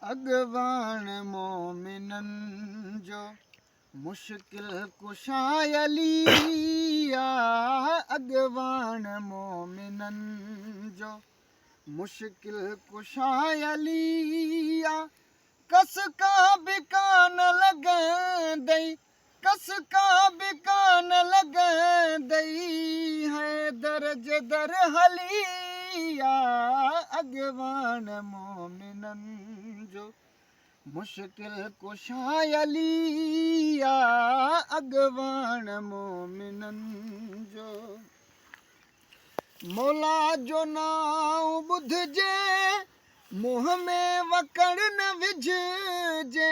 अगवान मोमिनन जो मुश्किल कुशाय अलिया। अगवान मोमिनन जो मुश्किल कुशाय अलिया। कस का बिकान लगंदई, कस का बिकान लगंदई है दर्ज दर हलिया। अगवान मोमिनन जो मुश्किल कुशाय अलिया। अगवान मोमिनन जो मौला जो नाउ ॿुधजे मुंह में वकड़ न विझजे।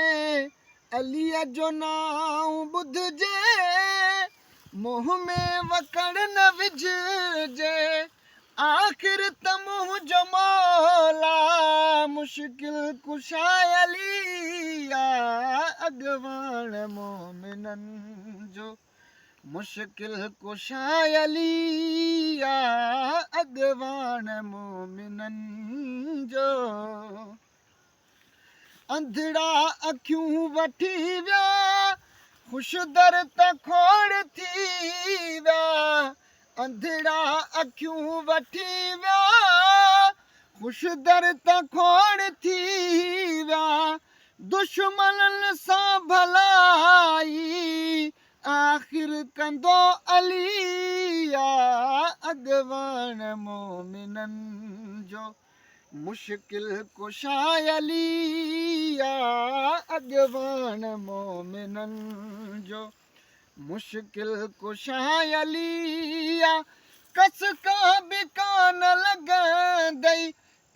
अलीअ जो नाउ ॿुधजे मुंह में वकड़ न विझजे। आख़िर त मुंहिंजो मौला मुश्किल कुशाय अलिया। अगवान मोमिनन जो मुश्किल कुशाय अलिया। अगवान मोमिनन जो अंधड़ा अखियूं वठी विया ख़ुश दर त खोड़ थी विया। अंधड़ा अखियूं वठी विया ख़ुश दर त खोड़ थी विया। दुश्मननि सां भलाई आख़िर कंदो अलिया। अगवान मोमिनन जो मुश्किल कुशाय अलिया। अगवान मोमिनन जो मुश्किल कुशाय अलिया। कस का बिकान लगंदई,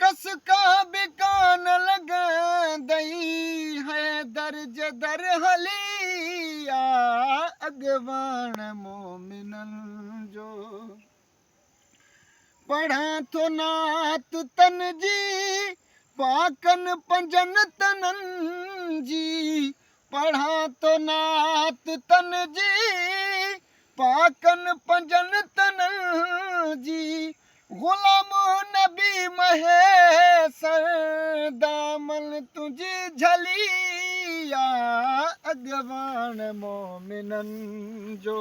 कस का बिकान लगंदई है दर्ज दर हलिया। अगवान मोमिनन जो पढ़ां थो नात तन जी पाकन पंजन तनन जी। पढ़ां थो नात तन जी पाकन पंजन तनन जी। ग़ुलाम नबी महेसर दामन तुझी झलिया। अगवान मोमिनन जो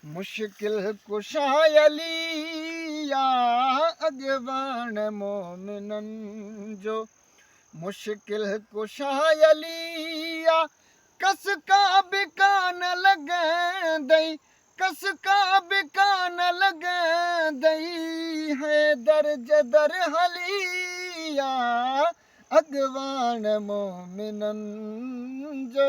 मुश्किल कुशाय अलिया। अगवान मोमिनन जो मुश्किल कुशाय अलिया। कस का बिकान लगंदई, कस का बिकान लगंदई है दर्ज दर हलिया। अगवान मोमिनन जो